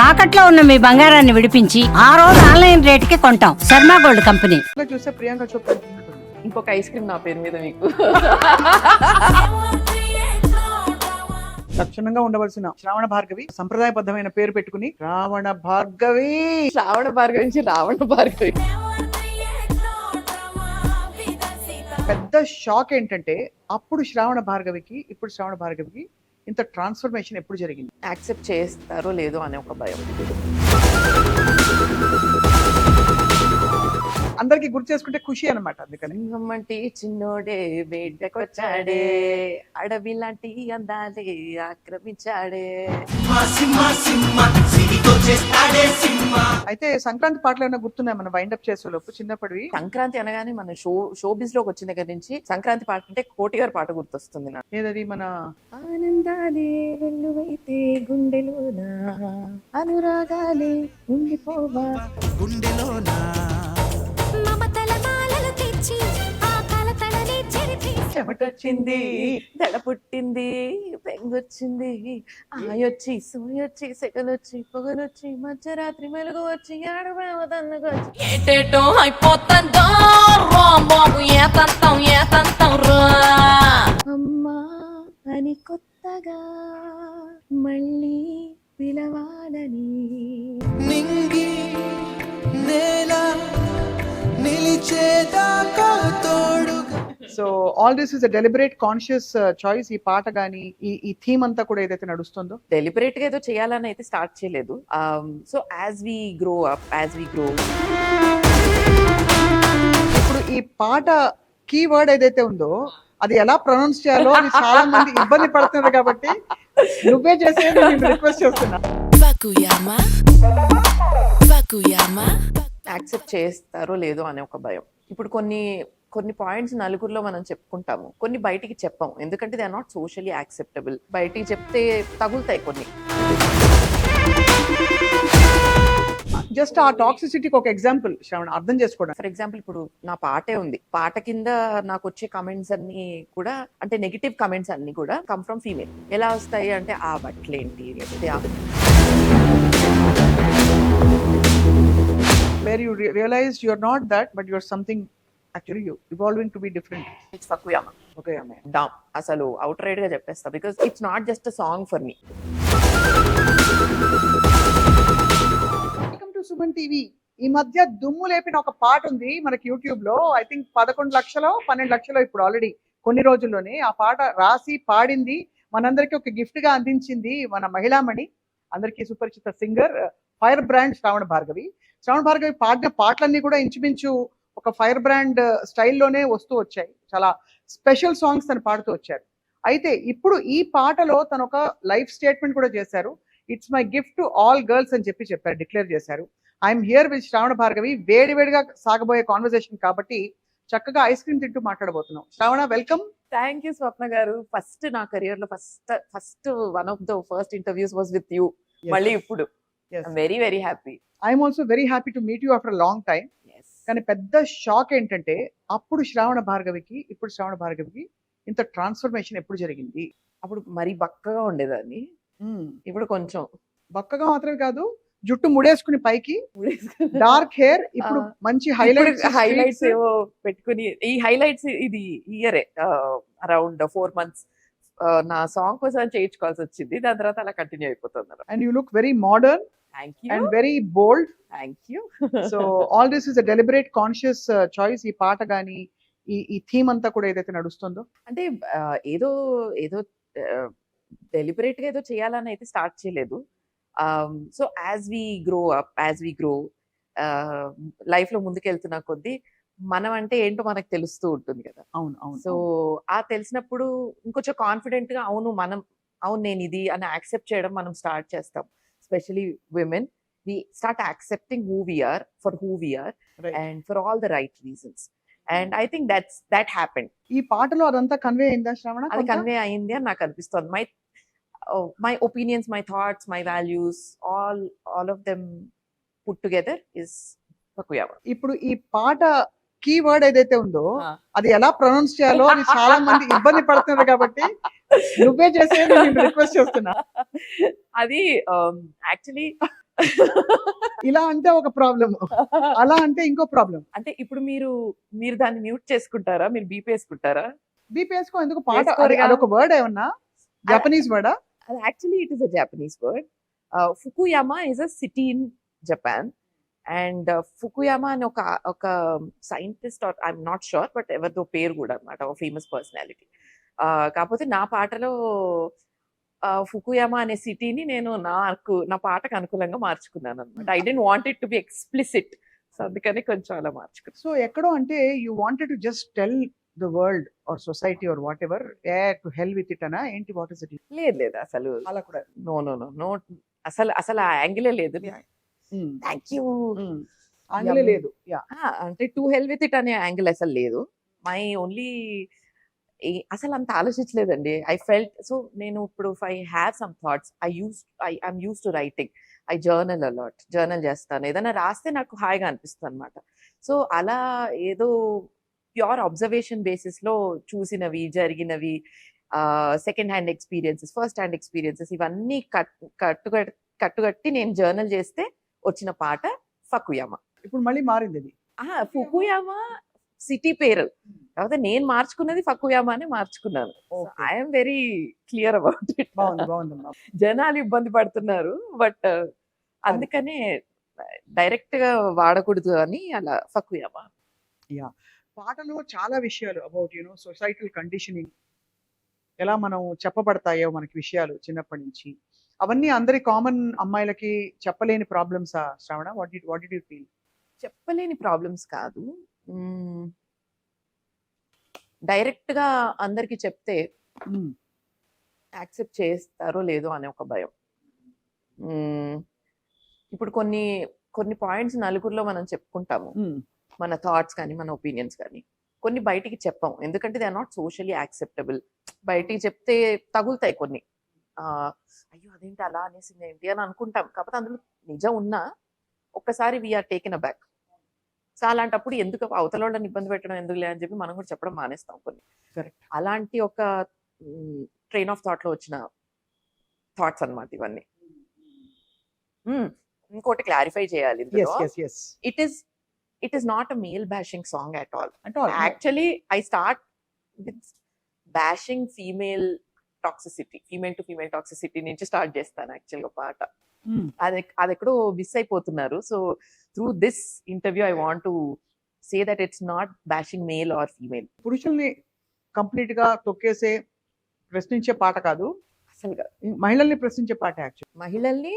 తాకట్లో ఉన్న మీ బంగారాన్ని విడిపించి ఆ రోజు ఆన్లైన్ రేటుకి కొంటాం. Sharma gold company. చూస్తే ప్రియాంక చోప్రా ఇంకొక ఐస్ క్రీమ్ నా పేరు మీద మీకు. లక్షణంగా ఉండవలసిన శ్రావణ భార్గవి సంప్రదాయబద్ధమైన పేరు పెట్టుకుని రావణ భార్గవి. శ్రావణ భార్గవి నుంచి రావణ భార్గవి. పెద్ద షాక్ ఏంటంటే అప్పుడు శ్రావణ భార్గవికి ఇప్పుడు శ్రావణ భార్గవికి ఇంత ట్రాన్స్ఫర్మేషన్ ఎప్పుడు జరిగింది? యాక్సెప్ట్ చేస్తారో లేదో అనే ఒక భయం. అందరికి గుర్తు చేసుకుంటే ఖుషి అనమాట. అందుకని సింహమంటి చిన్నోడే వేటకొచ్చాడే, అడవి లాంటి అందాలే ఆక్రమించాడే. అయితే సంక్రాంతి పాటలు ఏమైనా గుర్తున్నాయి మన వైండప్ చేసేలోపు చిన్నప్పటివి? సంక్రాంతి అనగానే మన షోబిజ్ లోకి వచ్చిన దగ్గర నుంచి సంక్రాంతి పాట అంటే కోటి గారి పాట గుర్తొస్తుంది నాకు. ఏదది? మన ఆనందాలే వెల్లువైతే గుండెలోన అనురాగాలే ఉండిపోవా గుండెలోనా చెమటొచ్చింది, దడ పుట్టింది, పెంగొచ్చింది, ఆయొచ్చి సూయొచ్చి సెగలొచ్చి పొగలొచ్చి మధ్యరాత్రి మెలుగు వచ్చి ఆడబోదన్నగొచ్చి ఏటేటో అయిపోతుందో బాబు ఏతంతం రా అమ్మా అని కొత్తగా మళ్ళీ పిలవాలని నింగి నేల నిలిచేదాకా తోడుగా. So all this is a deliberate conscious choice. ఈ పాట గానీ ఈ థీమ్ అంతా కూడా ఏదైతే నడుస్తుందో డెలిబరేట్ గా ఏదో చేయాలని అయితే స్టార్ట్ చేయలేదు. సో యాజ్ వి గ్రో ఇప్పుడు ఈ పాట కీవర్డ్ ఏదైతే ఉందో అది ఎలా ప్రొనౌన్స్ చేయాలో అది చాలా మంది ఇబ్బంది పడుతున్నారు కాబట్టి నువ్వే చేసేది నేను రిక్వెస్ట్ చేస్తున్నా. యాక్సెప్ట్ చేస్తారో లేదో అనే ఒక భయం. ఇప్పుడు కొన్ని పాయింట్స్ నలుగురిలో మనం చెప్పుకుంటాము, కొన్ని బయటికి చెప్పాము, ఎందుకంటే they are not socially acceptable. బయటికి చెప్తే తగులుతాయి కొన్ని. జస్ట్ ఆ టాక్సిసిటీకి ఒక ఎగ్జాంపుల్ శ్రవణ అర్థం చేసుకోవడం. ఫర్ ఎగ్జాంపుల్ ఇప్పుడు నా పాటే ఉంది, పాట కింద నాకు వచ్చే కమెంట్స్ అన్ని కూడా అంటే నెగిటివ్ కమెంట్స్ అన్ని కూడా కమ్ ఫ్రమ్ ఫీమేల్. ఎలా వస్తాయి అంటే ఆ బట్టలేంటి, లేకపోతే where you realize you're not that but you're something actually you evolving to be different. It's Fukuyama. Okay, amen. Damn అసలు అవుట్ రైట్ గా చెప్పేస్తా, because it's not just a song for me. Welcome to Suman TV. ఈ మధ్య దుమ్ము లేపిన ఒక పాట ఉంది మనకి యూట్యూబ్ లో. ఐ థింక్ 11 లక్షలో 12 లక్షలో ఇప్పుడు ఆల్రెడీ కొన్ని రోజుల్లోనే. ఆ పాట రాసి పాడింది మనందరికి ఒక గిఫ్ట్ గా అందించింది మన మహిళామణి, అందరికీ సుపరిచిత సింగర్ ఫైర్ బ్రాండ్ శ్రావణ భార్గవి. శ్రావణ భార్గవి పాడిన పాటలన్నీ కూడా ఇంచుమించు ఒక ఫైర్ బ్రాండ్ స్టైల్లోనే వస్తూ వచ్చాయి. చాలా స్పెషల్ సాంగ్స్ తను పాడుతూ వచ్చారు. అయితే ఇప్పుడు ఈ పాటలో తను ఒక లైఫ్ స్టేట్మెంట్ కూడా చేశారు. It's my gift to all girls అని చెప్పారు, డిక్లేర్ చేశారు. ఐఎమ్ హియర్ విత్ శ్రావణ భార్గవి. వేడివేడిగా సాగబోయే కాన్వర్సేషన్ కాబట్టి చక్కగా ఐస్ క్రీమ్ తింటూ మాట్లాడబోతున్నాం. శ్రావణ, వెల్కమ్. థ్యాంక్ యూ స్వప్న గారు. ఫస్ట్ నా కెరియర్ లో first one of the first interviews was with you. మళ్ళీ ఇప్పుడు very very happy. I'm also very happy to meet you after long time. కానీ పెద్ద షాక్ ఏంటంటే అప్పుడు శ్రావణ భార్గవికి ఇప్పుడు శ్రావణ భార్గవికి ఇంత ట్రాన్స్ఫర్మేషన్ ఎప్పుడు జరిగింది? అప్పుడు మరీ బక్కగా ఉండేదాన్ని, ఇప్పుడు కొంచెం బక్కగా మాత్రమే కాదు, జుట్టు ముడేసుకుని పైకి డార్క్ హెయిర్, ఇప్పుడు మంచి హైలైట్స్ ఏవో పెట్టుకుని. ఈ హైలైట్స్ ఇది ఇయరే అరౌండ్ 4 months నా సాంగ్ కోసం చేయించుకోవాల్సి వచ్చింది. దాని తర్వాత అలా కంటిన్యూ అయిపోతుంది. And you look very modern and very bold. Thank you. So all this is a deliberate conscious choice. ఈ పాట గానీ ఈ థీమ్ అంతా కూడా ఏదైతే నడుస్తుందో అంటే ఏదో డెలిబరేట్ గా ఏదో చేయాలని అయితే స్టార్ట్ చేయలేదు. So as we grow life లో ముందుకెళ్తున్న కొద్దీ మనం అంటే ఏంటో మనకు తెలుస్తూ ఉంటుంది కదా. అవును. సో ఆ తెలిసినప్పుడు ఇంకొంచెం కాన్ఫిడెంట్ గా అవును నేను ఇది అని యాక్సెప్ట్ చేయడం మనం స్టార్ట్ చేస్తాం. Especially women, we start accepting who we are for who we are, right, and for all the right reasons. And I think that happened. ఈ పాటలో అదంతా కన్వే అయిందా శ్రావణ? అది కన్వే అయింది అని నాకు అనిపిస్తుంది. My opinions, my thoughts, my values, all of them put together is Pakuyama. ఇప్పుడు ఈ పాట కీవర్డ్ ఏదైతే ఉందో అది ఎలా ప్రొనౌన్స్ చేయాలో అది చాలా మంది ఇబ్బంది పడుతున్నారు కాబట్టి నువ్వే చేసేది నేను రిక్వెస్ట్ చేస్తున్నా. అది యాక్చువల్లీ ఇలా అంటే ఒక ప్రాబ్లం, అలా అంటే ఇంకో ప్రాబ్లం. అంటే ఇప్పుడు మీరు దాన్ని మ్యూట్ చేసుకుంటారా, మీరు బీప్ వేసుకుంటారా? బీపీఎస్కో ఎందుకు పాట వేసుకోరుగా. అదొక వర్డ్ ఏమన్నా జపనీస్ వర్డా? అది actually it is a Japanese word. Fukuyama is a city in Japan. And Fukuyama అని ఒక scientist, or I'm not sure, but ఎవరిదో పేరు కూడా అనమాట, ఒక ఫేమస్ పర్సనాలిటీ. కాకపోతే నా పాటలో ఫుకుయామా అనే సిటీని నేను నా పాటకు అనుకూలంగా మార్చుకున్నాను అనమాట. I didn't want it to be explicit, so అందుకని కొంచెం అలా మార్చుకున్నాను. సో ఎక్కడో అంటే you wanted to just tell the world or society or whatever to hell with it అనా ఏంటి, వాట్ ఇస్ ఇట్? లేదు అసలు, అలా కూడా నో అసలు ఆ యాంగిలే లేదు. Thank you. ఆంగ్లే లేదు. యా, అంటే టు హెల్ విత్ ఇట్ అనే యాంగిల్ అసలు లేదు. మై ఓన్లీ అసలు అంత ఆలోచించలేదండి. ఐ ఫెల్ట్ సో నేను ఇప్పుడు I have some thoughts, I'm use to writing, I journal a lot, journal చేస్తాను. ఏదైనా రాస్తే నాకు హాయిగా అనిపిస్తుంది అనమాట. సో అలా ఏదో ప్యూర్ అబ్జర్వేషన్ బేసిస్ లో చూసినవి, జరిగినవి, second hand experiences, first hand experiences, ఇవన్నీ కట్టుగట్టి నేను జర్నల్ చేస్తే వచ్చిన పాట ఫకుయామా. ఇప్పుడు మళ్ళీ మారింది అది. ఫుకుయామా సిటీ పేరు, కాకపోతే నేను మార్చుకున్నది ఫకుయామా అని మార్చుకున్నాను. I'm very clear about it. బాగుందమ్మా. జనాలు ఇబ్బంది పడుతున్నారు, బట్ అందుకనే డైరెక్ట్ గా వాడకూడదు అని అలా ఫకుయామా. పాటలో చాలా విషయాలు అబౌట్ సొసైటల్ కండిషనింగ్, ఎలా మనం చెప్పబడతాయో మనకి విషయాలు చిన్నప్పటి నుంచి, అవన్నీ అందరి కామన్ అమ్మాయిలకి చెప్పలేని ప్రాబ్లమ్సా Shravana? What did you feel? చెప్పలేని ప్రాబ్లమ్స్ కాదు, డైరెక్ట్ గా అందరికి చెప్తే యాక్సెప్ట్ చేస్తారో లేదో అనే ఒక భయం. ఇప్పుడు కొన్ని పాయింట్స్ నలుగురిలో మనం చెప్పుకుంటాము, మన థాట్స్ కానీ మన ఒపీనియన్స్ కానీ, కొన్ని బయటికి చెప్పాం ఎందుకంటే they are not socially acceptable. బయటికి చెప్తే తగులుతాయి కొన్ని, అయ్యో అదేంటి అలా అనేసింది ఏంటి అని అనుకుంటాం. కాకపోతే అందులో నిజం ఉన్నా ఒక్కసారి we're taken aback. So అలాంటప్పుడు ఎందుకు అవతల వాళ్ళని ఇబ్బంది పెట్టడం ఎందుకులే అని చెప్పి మనం కూడా చెప్పడం మానేస్తాం కొన్ని. అలాంటి ఒక ట్రైన్ ఆఫ్ థాట్ లో వచ్చిన థాట్స్ అన్నమాట ఇవన్నీ. ఇంకోటి క్లారిఫై చేయాలి, it is not a male bashing song at all. Actually, I start with bashing female to female toxicity నుంచి స్టార్ట్ చేస్తాను యాక్చువల్ గా పాట. అది ఎక్కడో మిస్ అయిపోతున్నారు. So through this interview I want to say that it's not bashing male or female. పురుషుల్ని complete గా తొక్కేసే ప్రశ్నించే పాట కాదు, అసలుగా మహిళల్ని ప్రశ్నించే పాట. యాక్చువల్ మహిళల్ని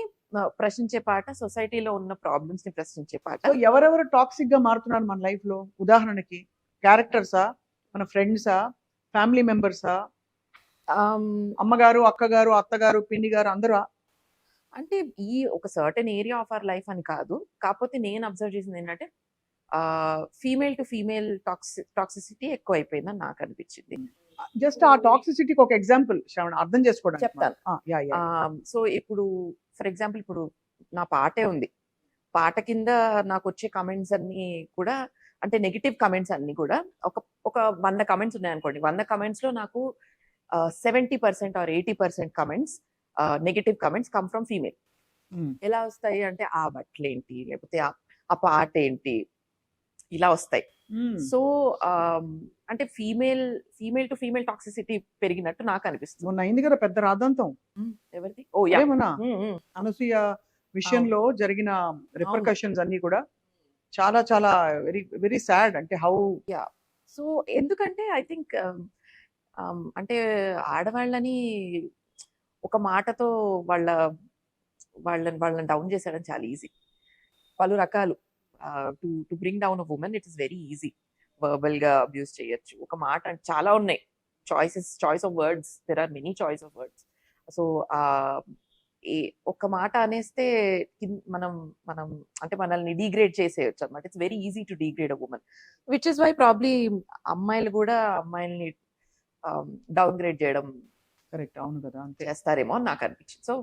ప్రశ్నించే పాట, సొసైటీలో ఉన్న ప్రాబ్లమ్స్ ని ప్రశ్నించే పాట. సో ఎవరెవరు టాక్సిక్ గా మారుతున్నారు మన లైఫ్ లో? ఉదాహరణకి క్యారెక్టర్సా, మన ఫ్రెండ్సా, ఫ్యామిలీ మెంబర్సా, అమ్మగారు, అక్కగారు, అత్తగారు, పిన్ని గారు, అందరూ? అంటే ఈ ఒక certain area of our life అని కాదు, కాకపోతే నేను అబ్జర్వ్ చేసింది ఏంటంటే ఫీమేల్ టు ఫీమేల్ టాక్సిసిటీ ఎక్కువ అయిపోయిందని నాకు అనిపించింది. జస్ట్ ఆ టాక్సిసిటీకి ఒక ఎగ్జాంపుల్ శ్రావణ అర్థం చేసుకోవడానికి చెప్తాను. సో ఇప్పుడు ఫర్ ఎగ్జాంపుల్ ఇప్పుడు నా పాటే ఉంది, పాట కింద నాకు వచ్చే కమెంట్స్ అన్ని కూడా అంటే నెగిటివ్ కమెంట్స్ అన్ని కూడా ఒక 100 కమెంట్స్ ఉన్నాయనుకోండి, 100 కమెంట్స్ లో నాకు 70% or 80% comments negative comments come from female. ఎలా వస్తాయి అంటే ఆ బట్టలు ఏంటి, లేకపోతే ఆ పాట ఏంటి, ఇలా వస్తాయి. సో అంటే ఫీమేల్ టు ఫీమేల్ టాక్సిసిటీ పెరిగినట్టు నాకు అనిపిస్తుంది. మొన్న అయింది కదా పెద్ద రాద్ధాంతం, ఎవరిది? అనసూయ విషయంలో జరిగిన రిపర్కషన్స్ అన్ని కూడా చాలా చాలా వెరీ వెరీ సాడ్. అంటే హౌ సో ఎందుకంటే ఐ థింక్ అంటే ఆడవాళ్ళని ఒక మాటతో వాళ్ళని డౌన్ చేసేయడం చాలా ఈజీ. పలు రకాలు to bring down a woman it is very easy. Verbal గా అబ్యూస్ చేయొచ్చు, ఒక మాట చాలా ఉన్నాయి, choice of words, there are many choice of words. So ఒక మాట అనేస్తే మనం అంటే మనల్ని డీగ్రేడ్ చేసేయచ్చు అనమాట. It's very easy to degrade a woman, which is why probably అమ్మాయిలు కూడా అమ్మాయిల్ని డౌన్ గ్రేడ్ చేయడం కరెక్ట్, అవును కదా, చేస్తారేమో అని నాకు అనిపించింది. So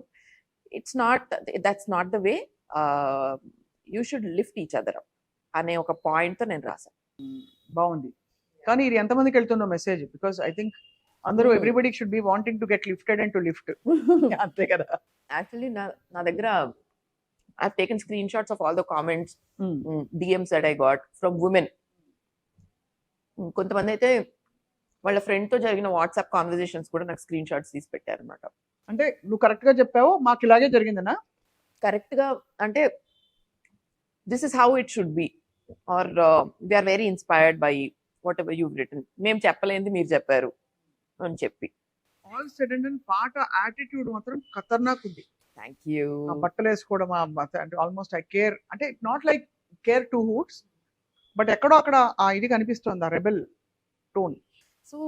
that's not the way, you should lift each other అనే ఒక పాయింట్ తో నేను రాశాను. బాగుంది. కానీ ఇది ఎంతమందికి వెళ్తుందో మెసేజ్? బికాస్ ఐ థింక్ అందరూ everybody should be wanting to get lifted and to lift. అంతే కదా. యాక్చువల్లీ నా దగ్గర I've taken screenshots of all the comments, Hmm. DMs that I got from women. కొంతమంది అయితే వాళ్ళ ఫ్రెండ్ తో జరిగిన వాట్సాప్ కాన్వర్జేషన్స్ కూడా నాకు స్క్రీన్ షాట్స్ తీసి పెట్టారనమాట. అంటే నువ్వు కరెక్ట్ గా చెప్పావు, మాకు ఇలాగే జరిగిందనా? కరెక్ట్ గా అంటే this is how it should be, or we are very inspired by whatever you've written. మేము చెప్పలేంది మీరు చెప్పారు అని చెప్పి. ఆల్ సెడ్ అండ్ డన్ పాట యాటిట్యూడ్ మాత్రం ఖతర్నాక్ ఉంది. Thank you. ఆ బట్టలు వేసుకోవడం అంటే ఆల్మోస్ట్ ఐ కేర్, అంటే not like care two hoots, but ఎక్కడో అక్కడ ఆ ఇది కనిపిస్తుంది, ఆ rebel tone. So,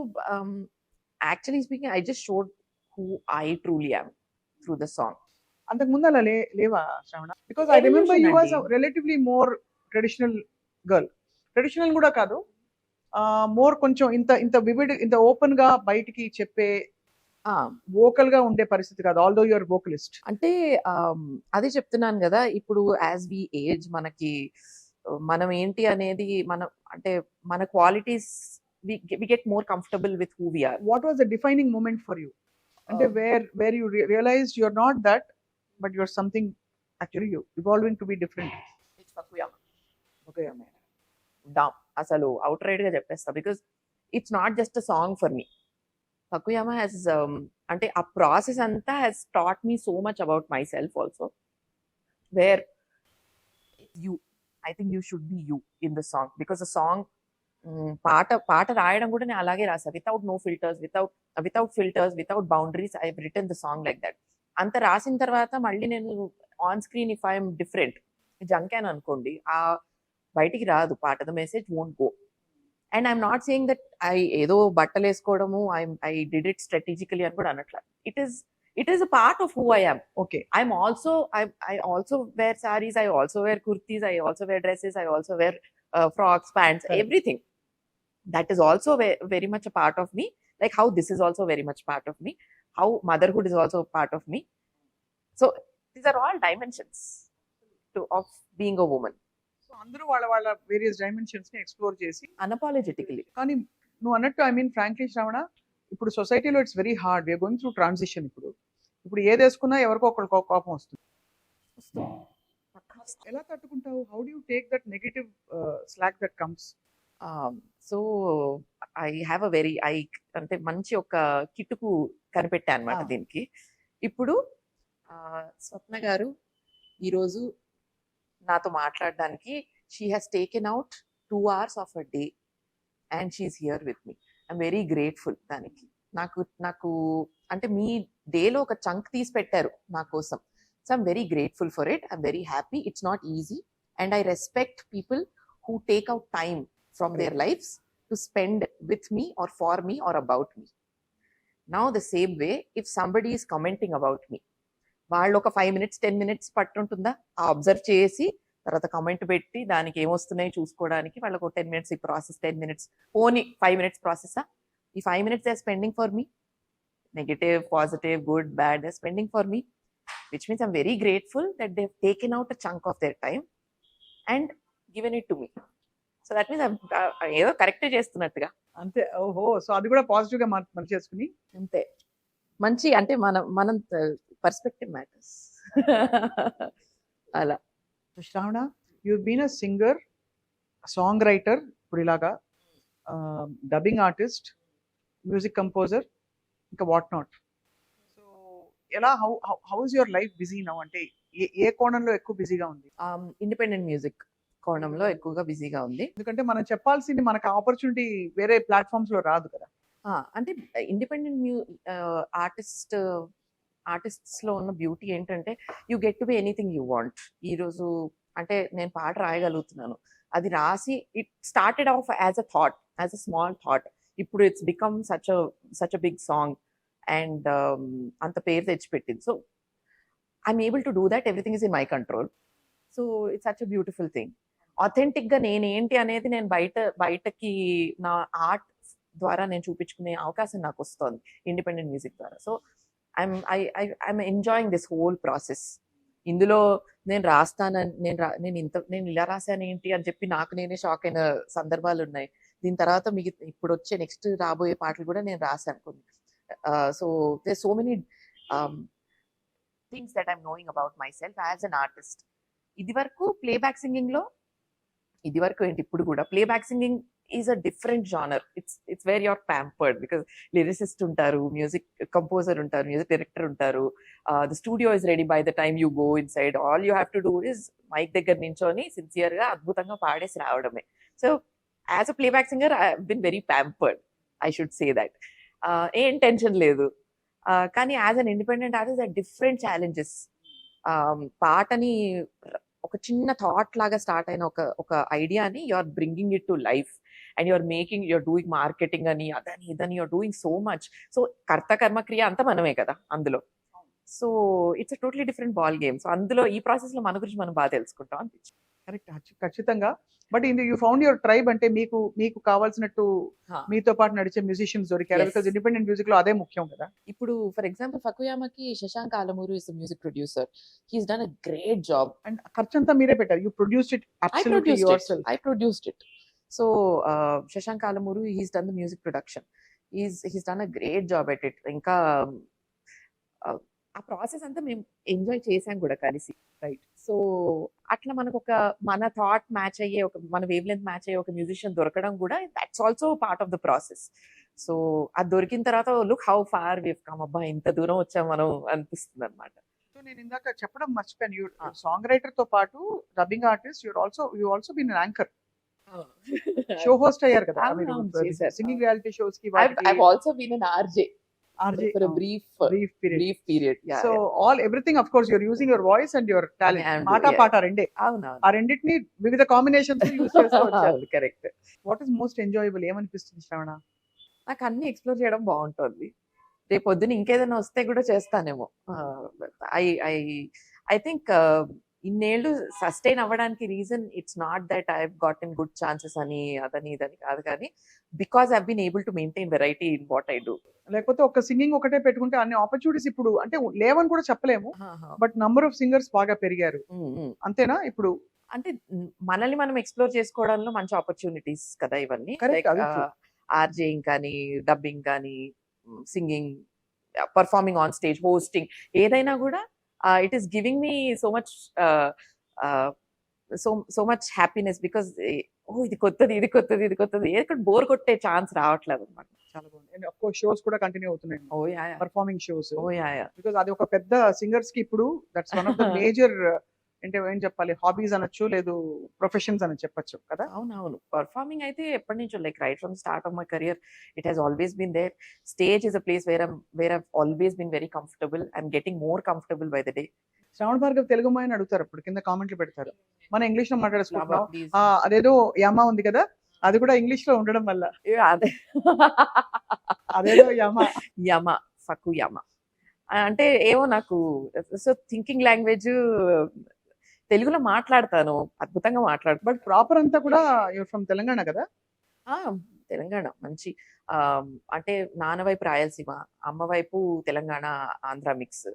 actually speaking, I just showed who I truly am through the song. అంతకు ముందు అలా లేవా శ్రవణ? Because I remember you was relatively more traditional girl. Traditional కూడా కాదు, మోర్ కొంచెం ఇంత ఇంత వివిడ్, ఇంత ఓపెన్ గా బయటికి చెప్పే వోకల్ గా ఉండే పరిస్థితి కాదు, ఆల్దో యువర్ వోకలిస్ట్. అంటే అదే చెప్తున్నాను కదా, ఇప్పుడు యాజ్ వి ఏజ్ మనకి మనం ఏంటి అనేది అంటే మన qualities we get more comfortable with who we are. What was the defining moment for you? And where you realized you're not that, but you're something actually you evolving to be different. It's Pakuyama. Pakuyama. Damn. అసలు outright గా చెప్పేస్తా, because it's not just a song for me. Pakuyama has అంటే ఆ process అంతా has taught me so much about myself also, where you, I think you should be you in the song, because the song పాట రాయడం కూడా నేను అలాగే రాసా, without no filters, without boundaries. I written the song like that. అంత రాసిన తర్వాత మళ్ళీ నేను on screen if I'm different జంకాన్ అనుకోండి, ఆ బయటికి రాదు పాట, the message won't go. And I'm not saying that ఏదో బట్టలు వేసుకోవడము ఐ డిడ్ ఇట్ స్ట్రాటజికలీ అని కూడా అనట్లా. It is a part of who I am. Okay. I also wear sarees, I also wear kurtis, I also wear dresses, I also wear frocks, pants, Correct. everything. That is also very much a part of me. Like how this is also very much part of me. How motherhood is also a part of me. So these are all dimensions of being a woman. So అందరూ వాళ్ళ various dimensions ని explore చేసి, Unapologetically. కానీ నువ్వు అన్నట్టు I mean frankly Shravana, ఇప్పుడు సొసైటీలో it's very hard, we're going through transition. ఇప్పుడు ఏది వేసుకున్నా ఎవరికో ఒకరికి కోపం వస్తుంది. ఎలా తట్టుకుంటావు? How do you take that negative slack that comes? So I have a very అంటే మంచి ఒక కిటుకు కనిపెట్టా అనమాట దీనికి. ఇప్పుడు స్వప్న గారు ఈరోజు నాతో మాట్లాడడానికి she has taken out 2 hours of a day and she's here with me. I'm very grateful దానికి. నాకు అంటే మీ డేలో ఒక చంక్ తీసి పెట్టారు నా కోసం. So I'm very grateful for it. I'm very happy. It's not easy and I respect people who take out time from their lives to spend with me or for me or about me. Now the same way, if somebody is commenting about me, వాళ్ళు ఒక 5 minutes 10 minutes పట్టుంటుందా ఆ observe చేసి తర్వాత comment పెట్టి దానికి ఏమొస్తున్నాయి చూసుకోవడానికి వాళ్ళకు 10 minutes ఈ ప్రాసెస్, 10 minutes ఓన్లీ 5 minutes ప్రాసెసా? ఈ 5 minutes they are spending for me, negative, positive, good, bad, they are spending for me, which means I'm very grateful that they have taken out a chunk of their time and given it to me. So that means ఏదో correct చేస్తున్నట్టుగా అంతే. ఓహో, so అది కూడా positive గా చేసుకుని అంతే. మంచి అంటే మనం పర్స్పెక్టివ్ మ్యాటర్స్ అలా. Shravana, you been a singer, songwriter, ఇప్పుడు ఇలాగా డబ్బింగ్ ఆర్టిస్ట్, మ్యూజిక్ కంపోజర్, ఇంకా వాట్ నాట్. సో ఎలా, how is your life busy now? అంటే ఏ కోణంలో ఎక్కువ బిజీగా ఉంది? ఇండిపెండెంట్ మ్యూజిక్ కోణంలో ఎక్కువగా బిజీగా ఉంది. ఎందుకంటే మనం చెప్పాల్సింది, మనకు ఆపర్చునిటీ వేరే ప్లాట్ఫామ్స్ లో రాదు కదా. అంటే ఇండిపెండెంట్ ఆర్టిస్ట్స్ లో ఉన్న బ్యూటీ ఏంటంటే you get to be anything you want. ఈ రోజు అంటే నేను పాట రాయగలుగుతున్నాను, అది రాసి it started off as a thought, as a small thought. ఇప్పుడు it's become such a big song and అంత పేరు తెచ్చిపెట్టింది. So I'm able to do that. Everything is in my control. So it's such a beautiful thing. Authentic గా నేనేంటి అనేది నేను బయటకి నా ఆర్ట్ ద్వారా నేను చూపించుకునే అవకాశం నాకు వస్తుంది ఇండిపెండెంట్ మ్యూజిక్ ద్వారా. So I'm enjoying this whole process. ఇందులో నేను రాస్తానని నేను ఇలా రాశాను ఏంటి అని చెప్పి నాకు నేనే షాక్ అయిన సందర్భాలు ఉన్నాయి. దీని తర్వాత ఇప్పుడు వచ్చే నెక్స్ట్ రాబోయే పాటలు కూడా నేను రాశాను కొన్ని. So there so many things that I'm knowing about myself as an artist. ఇది వరకు ప్లేబ్యాక్ సింగింగ్ లో, ఇది వరకు ఏంటి ఇప్పుడు కూడా playback singing is a different genre. It's where you're pampered because lyricist ఉంటారు, మ్యూజిక్ కంపోజర్ ఉంటారు, మ్యూజిక్ డైరెక్టర్ ఉంటారు. The studio is ready by the time you go inside. All you have to do is mic దగ్గర నించొని sincere గా అద్భుతంగా పాడేసి రావడమే. So as a playback singer I been very pampered, I should say that. ఏం tension లేదు. కానీ as an independent artist different challenges. పాటని ఒక చిన్న థాట్ లాగా స్టార్ట్ అయిన ఒక ఐడియాని you are bringing it to life and you're doing marketing అని అదని ఇదని you're doing so much. So కర్త కర్మ క్రియ అంతా మనమే కదా అందులో. So it's a totally different ball game. So అందులో ఈ ప్రాసెస్ లో మన గురించి మనం బాగా తెలుసుకుంటాం అనిపించింది. కరెక్ట్, ఖచ్చితంగా. But you found your tribe, అంటే మీకు కావాల్సినట్టు మీతో పాటు నడిచే మ్యూజిషియన్స్ దొరికారు. బికాజ్ ఇండిపెండెంట్ మ్యూజిక్ లో అదే ముఖ్యం కదా. ఇప్పుడు ఫర్ ఎగ్జాంపుల్ ఫకుయామాకి Shashank Alamuru is music producer. He's done a great job. And ఖర్చు అంతా మీరే పెట్టారు. You produced it absolutely yourself. I produced it. So Shashank Alamuru, he's done the music production. He's done a great job at it. ఇంకా ఆ process అంతా మేము enjoy చేసాం కూడా కలిసి. రైట్. సో అట్లా మనకు మన థాట్ మ్యాచ్ అయ్యే మన వేవ్ లెంత్ మ్యాచ్ అయ్యే ఒక మ్యూజిషియన్ దొరకడం కూడా that's also part of the process. So అది దొరికిన తర్వాత look how far we've come, అబ్బా ఇంత దూరం వచ్చాం మనం అనిపిస్తుంది అనమాట. సో నేను ఇందాక చెప్పడం మర్చిపోయాను, సాంగ్ రైటర్ తో పాటు dubbing artist, you also been an anchor, show host అయ్యారు కదా సింగింగ్ రియాలిటీ షోస్ కి. I've also been an RJ for a brief period. Yeah. So everything, of course, you're using your voice and your talent. Mata paata rende. అవునా. ఆ రెండింటిని వివిధ combinations use చేసుకోవచ్చు. Correct. What is most enjoyable, ఏమనిపిస్తుంది శ్రవణ? నాకు అన్ని explore చేయడం బాగుంటుంది. రేపు పొద్దున ఇంకేదైనా వస్తే కూడా చేస్తానేమో. ఐ థింక్ ఇన్నేళ్ళు సస్టైన్ అవ్వడానికి reason it's not that I got in good chances అని అదని ఇదని కాదు, కానీ because I been able to maintain variety in what I do. లేకపోతే ఒక సింగింగ్ ఒకటే పెట్టుకుంటే అన్ని ఆపర్చునిటీస్ ఇప్పుడు అంటే లేవని కూడా చెప్పలేము, బట్ నంబర్ ఆఫ్ సింగర్స్ బాగా పెరిగారు, అంతేనా? ఇప్పుడు అంటే మనల్ని మనం ఎక్స్ప్లోర్ చేసుకోవడంలో మంచి ఆపర్చునిటీస్ కదా ఇవన్నీ. ఆర్జేయింగ్ కానీ, డబ్బింగ్ కానీ, singing, performing on stage, hosting, ఏదైనా కూడా it is giving me so much happiness because ఇది కొత్తది ఎక్కడ బోర్ కొట్టే ఛాన్స్ రావట్లేదు అన్నమాట. చాలా బాగుంది. అండ్ ఆఫ్ కోర్స్ షోస్ కూడా కంటిన్యూ అవుతున్నాయి, పర్ఫార్మింగ్ షోస్. బికాజ్ అది ఒక పెద్ద సింగర్స్ కి ఇప్పుడు that's one of the major, అంటే ఏం చెప్పాలి, హాబీస్ అనొచ్చు, లేదు ప్రొఫెషన్స్ అని చెప్పొచ్చు కదా. అవునవును. పర్ఫార్మింగ్ అయితే ఎప్పటి నుంచో, like right from start of my career it has always been there. Stage is a place where I've always been very comfortable. I'm getting more comfortable by the day. Sravana Bhargav Telugu అమ్మాయిని అడుగుతారు, అప్పుడు కింద కామెంట్లు పెడతారు. మనం ఇంగ్లీష్ లో మాట్లాడేసుకుంటున్నాం, అదేదో యమ ఉంది కదా, అది కూడా ఇంగ్లీష్ లో ఉండడం వల్ల అదేదో యమ ఫకుయామ అంటే ఏమో నాకు. సో థింకింగ్ లాంగ్వేజ్ తెలుగులో మాట్లాడతాను, అద్భుతంగా మాట్లాడతాను. బట్ ప్రాపర్ అంతా కూడా ఫ్రమ్ తెలంగాణ కదా? తెలంగాణ మంచి, అంటే నాన్న వైపు రాయలసీమ, అమ్మ వైపు తెలంగాణ ఆంధ్ర మిక్స్.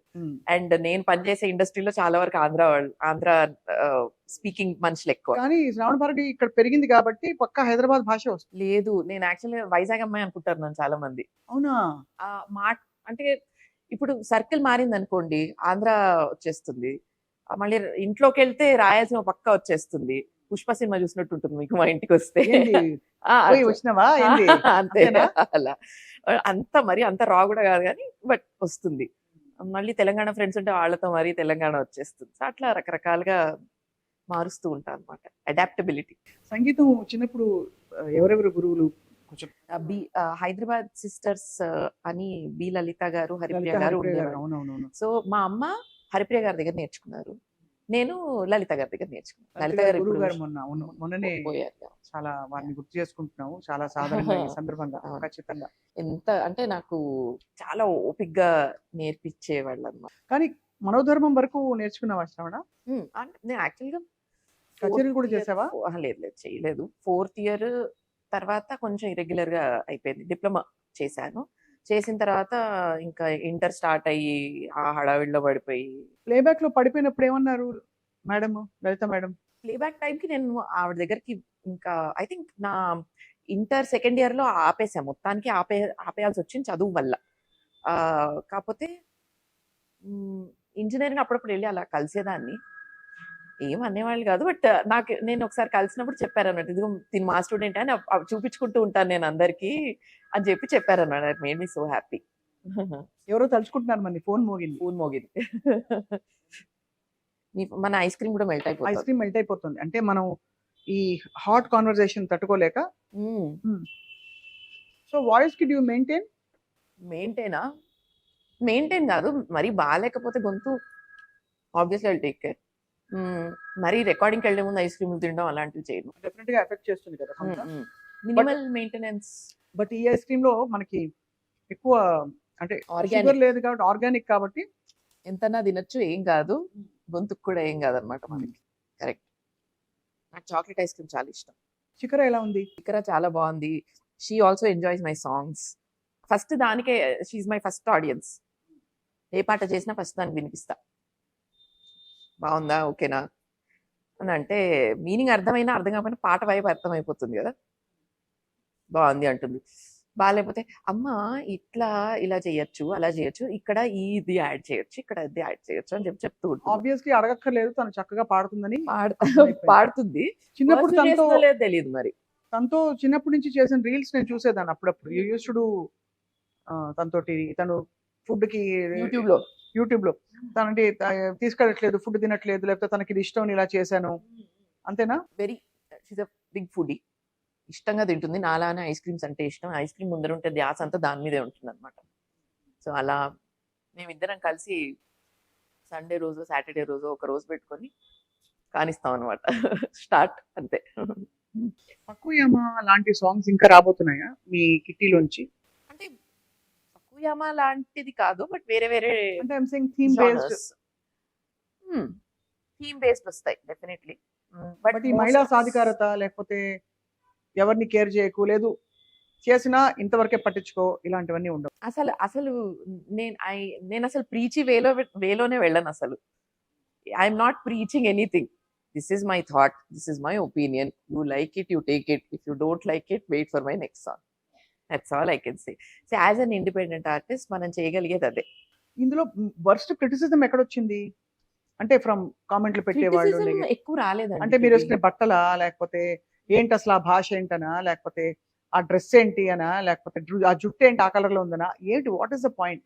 అండ్ నేను పనిచేసే ఇండస్ట్రీలో చాలా వరకు ఆంధ్ర స్పీకింగ్ మనుషులు ఎక్కువ. కానీ శ్రావణ భారతి ఇక్కడ పెరిగింది కాబట్టి పక్కా హైదరాబాద్ భాష వస్తుంది. లేదు, నేను యాక్చువల్లీ వైజాగ్ అమ్మాయి అనుకుంటారు నన్ను చాలా మంది. అవునా? అంటే ఇప్పుడు సర్కిల్ మారింది అనుకోండి, ఆంధ్ర వచ్చేస్తుంది. మళ్ళీ ఇంట్లోకి వెళ్తే రాయలసీమ పక్కా వచ్చేస్తుంది. పుష్ప సినిమా చూసినట్టు ఉంటుంది మీకు మా ఇంటికి వస్తే. అంతే, అలా అంత రా కూడా కాదు కానీ బట్ వస్తుంది. మళ్ళీ తెలంగాణ ఫ్రెండ్స్ ఉంటే వాళ్ళతో మరీ తెలంగాణ వచ్చేస్తుంది. అట్లా రకరకాలుగా మారుస్తూ ఉంటాను అనమాట. అడాప్టబిలిటీ. సంగీతం చిన్నప్పుడు ఎవరెవరు గురువులు? కొంచెం హైదరాబాద్ సిస్టర్స్ అని బి లలిత గారు, హరిప్రియ గారు ఉండేవారు. సో మా అమ్మ హరిప్రియ గారి దగ్గర నేర్చుకున్నారు, నేను లలిత గారి దగ్గర నేర్చుకున్నాను. లలిత గారు మొన్ననే చాలా వారిని గుర్తు చేసుకుంటున్నాము, చాలా సాధారణ సందర్భంగా. ఖచ్చితంగా ఎంత అంటే నాకు చాలా ఓపిగ్గా నేర్పించేవాళ్ళు అన్నమాట. కానీ మనోధర్మం వరకు నేర్చుకున్నావా శ్రవణ? నేను యాక్చువల్గా కచేరీలు కూడా చేసావా? లేదు చేయలేదు. 4th ఇయర్ తర్వాత కొంచెం ఇరెగ్యులర్ గా అయిపోయింది. డిప్లొమా చేశాను. చేసిన తర్వాత ఇంకా ఇంటర్ స్టార్ట్ అయ్యి ఆ హడావిడిలో పడిపోయి. ప్లేబ్యాక్ లో పడిపోయినప్పుడు ఏమన్నారు మేడం, లలిత మేడం? ప్లేబ్యాక్ టైంకి నేను ఆవిడ దగ్గరికి ఇంకా ఐ థింక్ నా ఇంటర్ 2nd ఇయర్ లో ఆపేసాను, మొత్తానికి ఆపేయాల్సి వచ్చింది చదువు వల్ల. కాకపోతే ఇంజనీరింగ్ అప్పుడప్పుడు వెళ్ళి అలా కలిసేదాన్ని. ఏం అనేవాళ్ళు కాదు. బట్ నేను ఒకసారి కలిసినప్పుడు చెప్పారన్నమాట. ఇదిగో తిను మా స్టూడెంట్ అని అవి చూపించుకుంటూ ఉంటాను నేను అందరికీ అని చెప్పారన్నమాట. That made me so happy. ఎవరో తలుచుకుంటున్నారు మన ఫోన్ మోగింది. ఫోన్ మోగింది. మన ఐస్ క్రీమ్ కూడా మెల్ట్ ఐస్ అయిపోతుంది. క్రీమ్ మెల్ట్ అయిపోతుంది. అంటే మనం ఈ హాట్ కాన్వర్సేషన్ తట్టుకోలేక. సో వాయిస్ కి డూ మెయింటైన్? మెయింటైన్ కాదు, మరీ బాగాలేకపోతే గొంతు ఆబ్వియస్లీ ఐ టేక్ కేర్. మరి రికార్డింగ్కి వెళ్ళే ముందు ఐస్ క్రీమ్ తినడం అలాంటివి చేయను. డెఫినెట్ గా ఎఫెక్ట్ చేస్తుంది కదా. Minimal maintenance. బట్ ఈ ఐస్ క్రీమ్ లో మనకి ఎక్కువ అంటే Organic. షుగర్ లేదు కాబట్టి, ఆర్గానిక్ కాబట్టి ఎంతనా తినొచ్చు, ఏం కాదు, గొంతుకు కూడా ఏం కాదనమాట మనకి. కరెక్ట్. నాకు చాక్లెట్ ఐస్ క్రీమ్ చాలా ఇష్టం. చికర ఎలా ఉంది? ఇక్కడ చాలా బాగుంది. She also enjoys my songs. First దానికే షీఈ్ మై ఫస్ట్ ఆడియన్స్. ఏ పాట చేసినా ఫస్ట్ దానికి వినిపిస్తా, బాగుందా, ఓకేనా అని. అంటే మీనింగ్ అర్థమైనా అర్థం కాకపోయినా పాట వైపు అర్థమైపోతుంది కదా. బాగుంది అంటుంది. బాగాలేకపోతే అమ్మ ఇట్లా ఇలా చేయొచ్చు, అలా చేయొచ్చు, ఇక్కడ ఇది యాడ్ చేయొచ్చు, ఇక్కడ ఇది యాడ్ చేయొచ్చు అని చెప్తూ ఉంటుంది. ఆబ్వియస్లీ అడగక్కర్లేదు, తను చక్కగా పాడుతుందని. పాడుతుంది. చిన్నప్పుడు తనతో తెలియదు మరి. తనతో చిన్నప్పటి నుంచి చేసిన రీల్స్ నేను చూసేదాన్ని అప్పుడప్పుడు. యూస్ టు తనతోటి తను ఫుడ్ కి యూట్యూబ్ లో తనంటే తీసుకెళ్ళట్లేదు, ఫుడ్ తినట్లేదు, లేకపోతే తనకి ఇది ఇష్టం ఇలా చేశాను, అంతేనా? Very she's a big foodie. ఇష్టంగా తింటుంది. నాలానే ఐస్ క్రీమ్స్ అంటే ఇష్టం. ఐస్ క్రీమ్ ముందర ఉంటే ధ్యాస అంతా దాని మీదే ఉంటుంది అనమాట. సో అలా మేమిద్దరం కలిసి సండే రోజు సాటర్డే రోజు ఒక రోజు పెట్టుకొని కానిస్తాం అనమాట. స్టార్ట్ అంతే. పక్కుయమా లాంటి సాంగ్స్ ఇంకా రాబోతున్నాయా మీ కిట్టీలోంచి? అంటే పక్కుయామా లాంటిది కాదు, బట్ వేరే వేరే అంటే ఐమ్ సేయింగ్ థీమ్ బేస్డ్ వస్తాయి డెఫినెట్లీ. బట్ ఈ మహిళా సాధికారత లేకపోతే ఎవరిని కేర్ చేయకు, లేదు చేసినా ఇంతవరకే పట్టించుకో, ఇలాంటివన్నీ ఉండవు. అసలు నేను అసలు ప్రీచి వేలోనే వెళ్ళను అసలు. I'm not preaching anything. This is my thought, this is my opinion. You like it, you take it. If you don't like it, wait for my next song. That's all I can say. So as an independent artist మనం చేయగలిగేది అదే. ఇందులో worst criticism ఎక్కడొచ్చింది? అంటే from కామెంట్లు పెట్టేవాళ్ళు ఎక్కువ రాలేదండి. అంటే మీరు వేసుకునే బట్టలా, లేకపోతే ఏంటి అసలు ఆ భాష ఏంటనా, లేకపోతే ఆ డ్రెస్ ఏంటి అనా, లేకపోతే ఆ జుట్టు ఏంటి ఆ కలర్ లో ఉందనా, ఏంటి, వాట్ ఈస్ ద పాయింట్?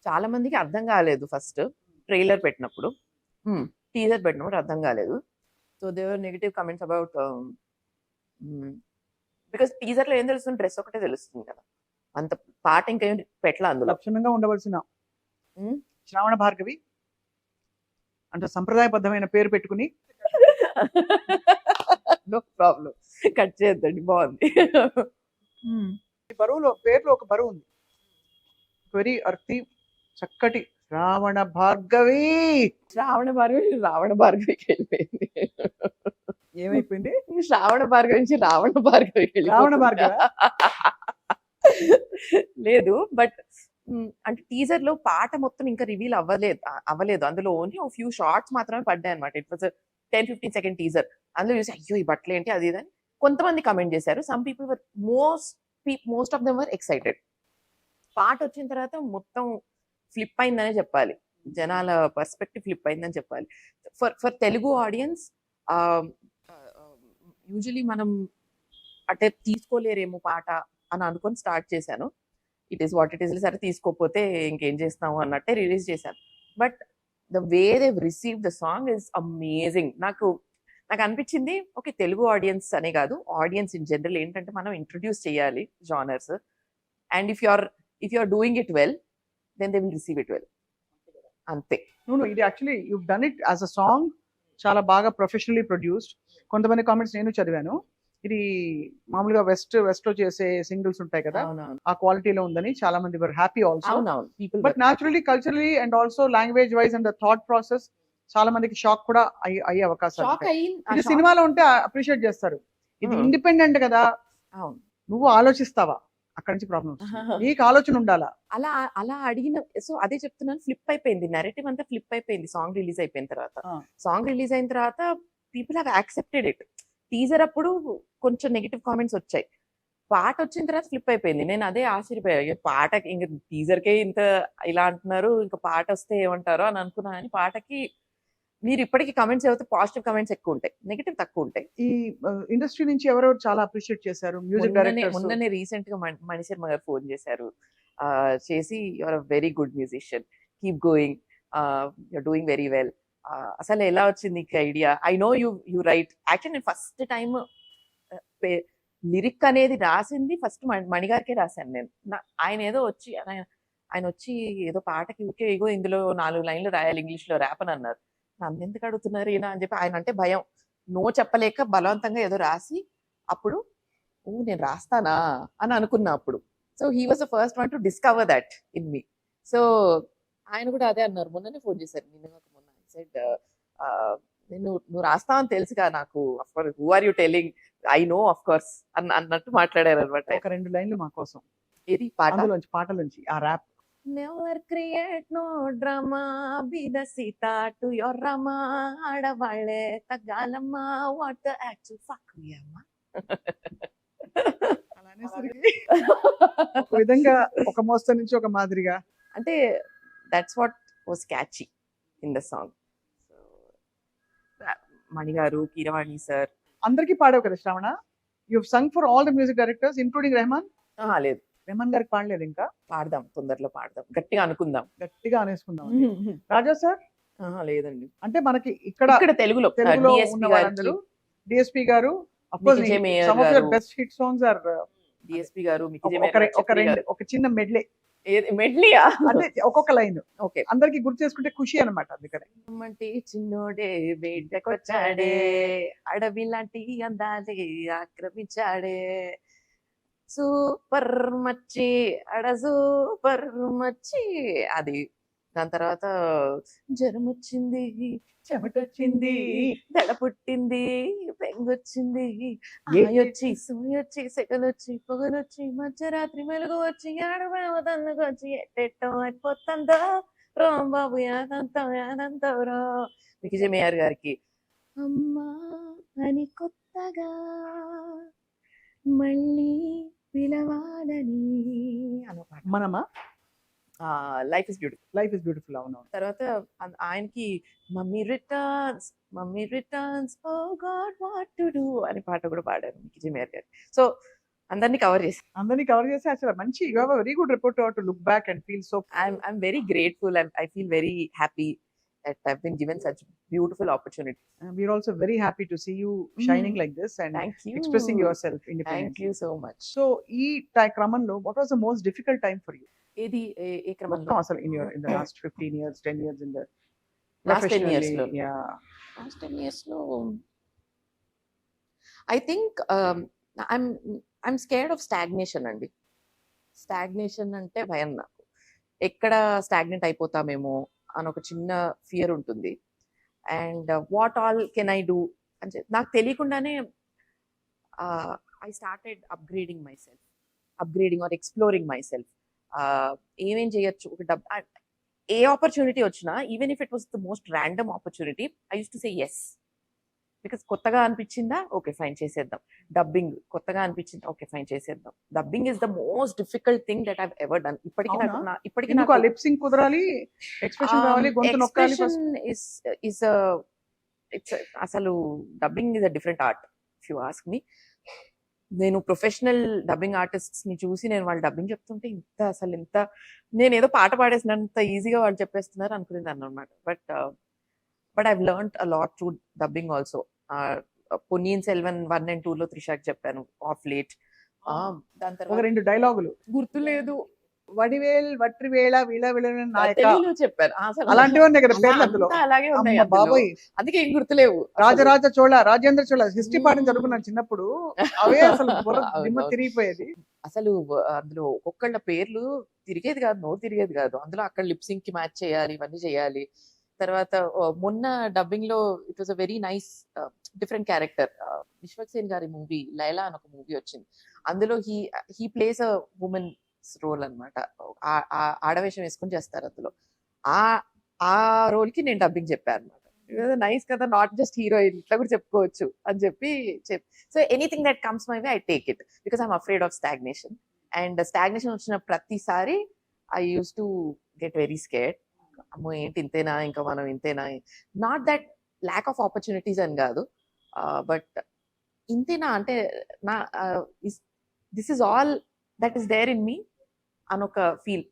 చాలా మందికి అర్థం కాలేదు ఫస్ట్ ట్రైలర్ పెట్టినప్పుడు, టీజర్ పెట్టినప్పుడు అర్థం కాలేదు. So there were negative comments about, because teaser లో ఏం తెలుస్తుంది, డ్రెస్ ఒకటే తెలుస్తుంది కదా, అంత పాట ఇంకా పెట్టలా అందులో. లక్షణంగా ఉండవలసిన శ్రావణ భార్గవి అంటే సంప్రదాయబద్ధమైన పేరు పెట్టుకుని నో ప్రాబ్లం, కట్ చేయొద్దండి, బాగుంది. బరువులో పేరులో ఒక బరువు ఉంది, వెరీ అర్థి, చక్కటి శ్రావణ భార్గవి. రావణ భార్గవికి వెళ్ళిపోయింది. ఏమైపోయింది? శ్రావణ భార్గవి నుంచి రావణ భార్గవికి రావణ భార్గవ లేదు. బట్ అంటే టీజర్ లో పాట మొత్తం ఇంకా రివీల్ అవ్వలేదు. అందులో ఓన్లీ ఒక ఫ్యూ షార్ట్స్ మాత్రమే పడ్డాయి అనమాట. It was 10-15 second teaser. అందులో చూసి అయ్యో ఈ బట్టలు ఏంటి అది ఇదని కొంతమంది కమెంట్ చేశారు. Some people were most of them were excited. పాట వచ్చిన తర్వాత మొత్తం ఫ్లిప్ అయిందనే చెప్పాలి, జనాల పర్స్పెక్టివ్ ఫ్లిప్ అయిందని చెప్పాలి. ఫర్ తెలుగు ఆడియన్స్ యూజువలీ మనం అంటే తీసుకోలేరేమో పాట అని అనుకొని స్టార్ట్ చేశాను. It is what it is, సరే తీసుకోకపోతే ఇంకేం చేస్తాము అన్నట్టే రిలీజ్ చేశాను. But the way they receive the song is amazing. నాకు అనిపించింది ఓకే, తెలుగు ఆడియన్స్ అనే కాదు, ఆడియన్స్ ఇన్ జనరల్ ఏంటంటే మనం ఇంట్రొడ్యూస్ చేయాలి genres, and if you are doing it well then they will receive it well, అంతే. ఇది actually you done it as a song, చాలా బాగా ప్రొఫెషనల్లీ ప్రొడ్యూస్డ్. కొంతమంది కామెంట్స్ నేను చదివాను, ఇది మామూలుగా వెస్ట్ లో చేసే సింగిల్స్ ఉంటాయి కదా, ఆ క్వాలిటీలో ఉందని చాలా మంది were happy also. But naturally, culturally and also language wise and the thought process చాలా మందికి షాక్ కూడా అయ్యే అవకాశాలు ఉంటాయి. ఇది సినిమాలో ఉంటే అప్రిషియేట్ చేస్తారు, ఇది ఇండిపెండెంట్ కదా, నువ్వు ఆలోచిస్తావా, అక్కడ నుంచి ప్రాబ్లం. నీకు ఆలోచన ఉండాలా. అలా అడిగిన, సో అదే చెప్తున్నాను, ఫ్లిప్ అయిపోయింది, నెరేటివ్ అంతా ఫ్లిప్ అయిపోయింది సాంగ్ రిలీజ్ అయిపోయిన తర్వాత. సాంగ్ రిలీజ్ అయిన తర్వాత people have accepted it. Teaser అప్పుడు కొంచెం నెగిటివ్ కామెంట్స్ వచ్చాయి, పాట వచ్చిన తర్వాత ఫ్లిప్ అయిపోయింది. నేను అదే ఆశ్చర్యపోయా, పాట ఇంకా టీజర్కే ఇంత ఇలా అంటున్నారు, ఇంకా పాట వస్తే ఏమంటారో అని అనుకున్నా. కానీ పాటకి మీరు ఇప్పటికీ కమెంట్స్ అయితే పాజిటివ్ కమెంట్స్ ఎక్కువ ఉంటాయి, నెగిటివ్ తక్కువ ఉంటాయి. ఈ ఇండస్ట్రీ నుంచి ఎవరెవరు చాలా అప్రిషియేట్ చేశారు? Music directors. మొన్ననే రీసెంట్ గా మణిశర్మ గారు ఫోన్ చేశారు, చేసి your a very good musician, keep going, you're doing very well. అసలు ఎలా వచ్చింది నీకు idea? I know you right. Actually నేను ఫస్ట్ టైం లిరిక్ అనేది రాసింది ఫస్ట్ మణిగారికే రాశాను నేను. ఆయన ఏదో వచ్చి ఆయన వచ్చి ఏదో పాటకి ఊరికే ఇగో ఇందులో 4 లైన్లు రాయాలి ఇంగ్లీష్ లో ర్యాప్ అని అన్నారు. నన్ను ఎందుకు అడుగుతున్నారు ఈయన అని చెప్పి, ఆయన అంటే భయం, నో చెప్పలేక బలవంతంగా ఏదో రాసి అప్పుడు నేను రాస్తానా అని అనుకున్నా అప్పుడు. So he was the first one to discover that in me. So ఆయన కూడా అదే అన్నారు, మొన్ననే ఫోన్ చేశారు మొన్న సెడ్ నువ్వు రాస్తావు అని తెలుసుగా నాకు, of course who are you telling, I know of course అన్నట్టు మాట్లాడారు అనమాట. ఒక 2 లైన్లు మా కోసం ఇది పాటలోంచి ఆ rap. Never create no drama, be the Sita to your Rama, ఆడవాళ్లే తగ్గాలమ్మా, what the actual fuck we అమ్మా. అనేసరికి ఒక విధంగా ఒక మోస్తరు నుంచి ఒక మాదిరిగా, అంటే that's what was catchy in the song. Mani గారు, కీరవాణి సార్ అందరికీ పాడావు కదా Shravana. You sung for all the music directors including Rahman. లేదు, రెహమాన్ గారికి పాడలేదు ఇంకా. పాడదాం, తొందరలో పాడదాం, గట్టిగా అనుకుందాం, గట్టిగా అనేసుకుందాం. రాజా సార్ లేదండి, అంటే మనకి ఇక్కడ తెలుగులో ఉన్న వాళ్ళందరూ డిఎస్పి గారు, of course, some of your best hit songs are DSP గారు, ఒక చిన్న మెడ్లే, మెడ్లియా అంటే ఒక్కొక్క లైన్ ఓకే అందరికి గుర్తు చేసుకుంటే ఖుషి అన్నమాట. అందుకనే అంటే చిన్నోడే వేటకొచ్చాడే, అడవి లాంటి అందాలే ఆక్రమించాడే, సూపర్ మచ్చి అడ సూపర్ మచ్చి అది. దాని తర్వాత జ్వరం వచ్చింది, చెమటొచ్చింది, దడ పుట్టింది, పెంగొచ్చింది, ఆయొచ్చి సూయొచ్చి సెగలొచ్చి పొగలొచ్చి మధ్యరాత్రి మెలుగు వచ్చి ఆడవదన్నుకొచ్చి ఎట్టెట్టో అయిపోతుందో రాంబాబు యాదంతో రా. విజయమేయర్ గారికి అమ్మా అని కొత్తగా మళ్ళీ పిలవాలని అన్న పాట. మనమా life is beautiful, life is beautiful. అవును. తర్వాత ఆయనకి mummy returns oh god what to do అని పాట కూడా పాడారు విజయమేయర్ గారు. సో అందరినీ కవర్ చేసి అసలు మంచి, you have a very good reporter to look back and feel so. I'm very grateful, I feel very happy that I've been given such beautiful opportunity. We're also very happy to see you shining like this and expressing yourself independently. Thank you so much. So ee kramanlo what was the most difficult time for you? Edi e kramanlo asal in the last 15 years 10 years in the last 10 years lo. Yeah, last 10 years lo I think I'm scared of stagnation andi. Stagnation ante భయం నాకు, ఎక్కడ stagnant అయిపోతామేమో అని ఒక చిన్న fear ఉంటుంది. And what all can I do అని నాకు తెలియకుండానే I started upgrading or exploring myself. ఏమేం చేయొచ్చు, ఒక ఏ ఆపర్చునిటీ వచ్చినా, even if it was the most random opportunity, I use to say yes. Because కొత్తగా అనిపించిందా, ఓకే ఫైన్ చేసేద్దాం. డబ్బింగ్ కొత్తగా అనిపించింది, ఓకే ఫైన్ చేసేద్దాం. Dubbing is the most difficult thing that I've ever done. ఇప్పటికీ నాకు lip sync కుదరాలి, expression రావాలి, గొంతు నొక్కాలి. అసలు dubbing is a different art if you ask me. నేను ప్రొఫెషనల్ డబ్బింగ్ ఆర్టిస్ట్స్ ని చూసి నేను వాళ్ళు డబ్బింగ్ చెప్తుంటే ఇంత నేను ఏదో పాట పాడేసినంత ఈజీగా వాళ్ళు చెప్పేస్తున్నారు అనుకునేది అన్నమాట. But I've learned a lot through dubbing also. Ponniyin Selvan 1 and 2 లో త్రిషాకి చెప్పాను ఆఫ్ లేట్. దాని తర్వాత 2 డైలాగులు గుర్తులేదు, వడివేల్ వట్రివేళ వీళ్ళ తెలుగులో చెప్పాను. అలాంటివన్నీ కదా పేర్లు అందులో. అలాగే ఉన్నాయి బాబోయ్, అందుకే ఏం గుర్తులేవు. రాజరాజ చోళ, రాజేంద్ర చోళ హిస్టరీ పాఠం చదువుకున్నాను చిన్నప్పుడు. అవే అసలు దిమ్మ తిరిగిపోయేది. అసలు అందులో ఒక్కొక్కళ్ళ పేర్లు తిరిగేది కాదు, నోరు తిరిగేది కాదు. అందులో అక్కడ లిప్సింగ్ కి మ్యాచ్ చేయాలి, ఇవన్నీ చేయాలి. తర్వాత మొన్న డబ్బింగ్ లో it was a very nice different character. Vishwak Sen గారి మూవీ లైలా అని ఒక మూవీ వచ్చింది. అందులో he plays a woman role అనమాట. ఆడవేషం వేసుకొని చేస్తారు అందులో. ఆ రోల్ కి నేను డబ్బింగ్ చెప్పాను అనమాట. నైస్ కదా, నాట్ జస్ట్ హీరోయిన్, ఇట్లా కూడా చెప్పుకోవచ్చు అని చెప్పి so anything that comes my way I take it because I'm afraid of stagnation. And stagnation వచ్చిన ప్రతిసారి I use to get very scared. అమ్మో ఏంటి ఇంతేనా, ఇంకా మనం ఇంతేనా, not that lack of opportunities అని కాదు, బట్ ఇంతేనా అంటే నా this is all that is there in me అనొక feel.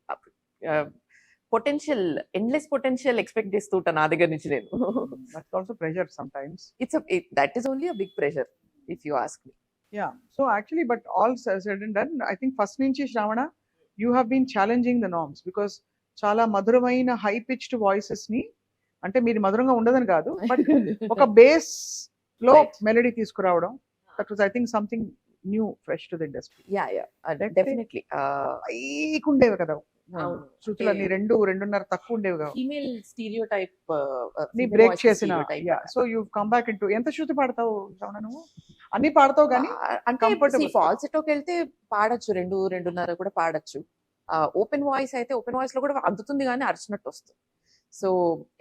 Potential, endless potential expect చేస్తూ ఉంటాను నా దగ్గర నుంచి నేను. That's also pressure some times. That is only a big pressure if you ask me. Yeah. So actually, but all said and done, I think first nunchi Shravana, you have been challenging the norms because చాలా మధురమైన high pitched voices ని, అంటే మీరు మధురంగా ఉండదని కాదు, but ఒక base లో Right. మెలడీ తీసుకురావడం, that was I think something new fresh to the industry. Yeah definitely. పైకి ఉండేవి కదా అవును. శృతులన్నీ, రెండున్నర తక్కువ ఉండేవి కదా. ఫీమేల్ స్టీరియో టైప్ నీ బ్రేక్ చేసిన, so you come back into. ఎంత శృతి పాడతావు శ్రవణ నువ్వు? అన్ని పాడతావు కానీ అంటే comfortable. ఫాల్సెటోకి వెళ్తే పాడొచ్చు, 2-2.5 కూడా పాడొచ్చు. ఓపెన్ వాయిస్ అయితే ఓపెన్ వాయిస్ లో కూడా అందుతుంది కానీ అరిచినట్టు వస్తుంది. So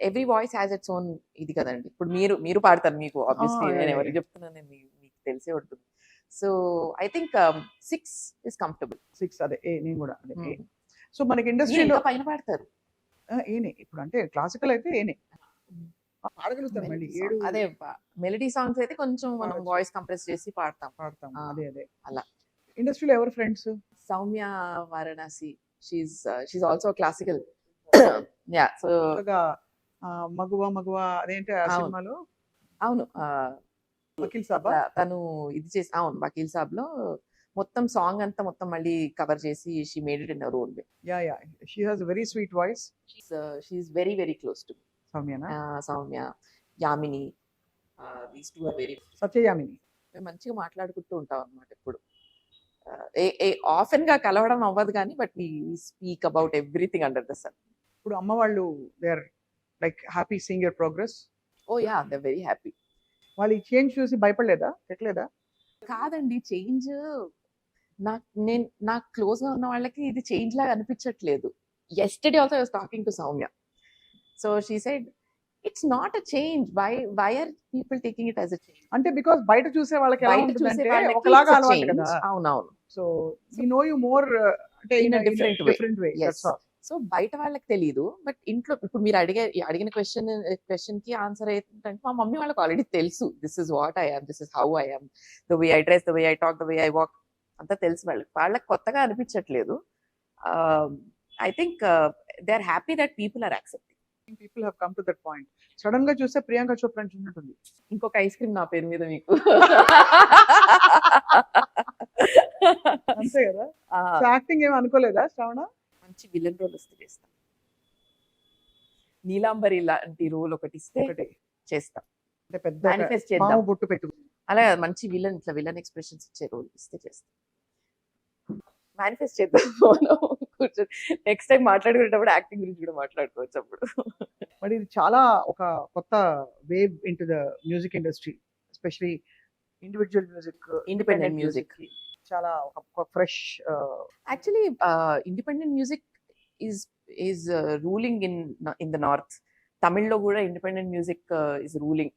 every voice has its own ఇది కదండి. ఇప్పుడు మీరు పాడతారు, మీకు ఆబ్వియస్లీ yeah, నేను yeah. ఎవరికి చెప్తున్నాను, మీకు తెలిసే ఉంటుంది. So I think 6 is comfortable. 6 అదే నేను కూడా అదే. సో మనకి ఇండస్ట్రీలో పైన పాడతారు ఏనే ఇప్పుడు, అంటే క్లాసికల్ అయితే ఏనే పాడగలుగుతారు, మళ్ళీ 7 అదే మెలడీ సాంగ్స్ అయితే కొంచెం మనం పాడొచ్చు. వాయిస్ కంప్రెస్ చేసి పాడతాం. పాడతాం. ఆ, అదే అలా. ఇండస్ట్రీలో ఎవరు friends? Soumya Varanasi, she's also classical. Yeah, so మగువ అదేంటి ఆ అవును. సినిమాలో అవును, వకీల్ సాబా? తను ఇది చేసి, అవును, వకీల్ సాబ్ లో మొత్తం సాంగ్ అంతా మొత్తం మళ్ళీ కవర్ చేసి she made it in a role. Yeah she has very sweet voice. She's very very close to సౌమ్యనా? Soumya, Yamini, these two are very. Satyayamini. మేము మంచిగా మాట్లాడుకుంటూ ఉంటాం అన్నమాట ఎప్పుడు. ఆఫెన్ గా కలవడం అవ్వదు కానీ, but we speak about everything under the sun. ఇప్పుడు అమ్మ వాళ్ళు they are like happy seeing your progress. Oh yeah, they very happy. వాళ్ళు ఈ చేంజ్ చూసి భయపడలేదా, పెట్టలేదా? కాదండి, చేంజ్ నాకు క్లోజ్ గా ఉన్న వాళ్ళకి ఇది చేంజ్ లాగా అనిపించట్లేదు. Yesterday also I was talking to Soumya, so she said it's not a change, why are people taking it as a change. అంటే బికాస్ బయట చూసే వాళ్ళకి ఎలా బయట చూసే ఉంటుందంటే వాళ్ళకి ఒకలాగా it's a అలవాటు change. కదా. అవునవును. So we know you more, అంటే In a different way. Different way. Yes. So బయట వాళ్ళకి తెలియదు, బట్ ఇంట్లో ఇప్పుడు మీరు అడిగిన క్వశ్చన్ కి ఆన్సర్ ఏంటంటే, మా మమ్మీ వాళ్ళకి ఆల్రెడీ తెలుసు, this is what I am, this is how I am, the way I dress, the way I talk, the way I walk, అంతా తెలుసు వాళ్ళకి కొత్తగా అనిపించట్లేదు. I think they are happy that people are accepting. People have come to that point. Sudden గా చూస్తే ప్రియాంక చోప్రా చూసినట్టుంది. ఇంకొక ice cream నా పేరు మీద మీకు. అంతే కదా. సో యాక్టింగ్ ఏమి అనుకోలేదా శ్రవణ? మంచి విలన్ రోల్ వస్తే చేస్తాం. నీలాంబరి లాంటి రోల్ ఒకటి ఇస్తే ఒకటి చేస్తాం, అంటే పెద్ద మేనిఫెస్ట్ చేద్దాం. మాము బొట్టు పెట్టుకుంది. అలా మంచి విలన్, ఇట్లా విలన్ ఎక్స్ప్రెషన్స్ ఇచ్చే రోల్ ఇస్తే చేస్తాం, మేనిఫెస్ట్ చేద్దాం. కూర్చొని నెక్స్ట్ టైం మాట్లాడుకునేటప్పుడు యాక్టింగ్ గురించి కూడా మాట్లాడుకోవచ్చు అప్పుడు. బట్ ఇది చాలా ఒక కొత్త wave in to the music industry, especially individual music, independent music. చాలా ఒక fresh. Actually independent music is ruling in the north. తమిళ్లో కూడా ఇండిపెండెంట్ మ్యూజిక్ ఈజ్ రూలింగ్.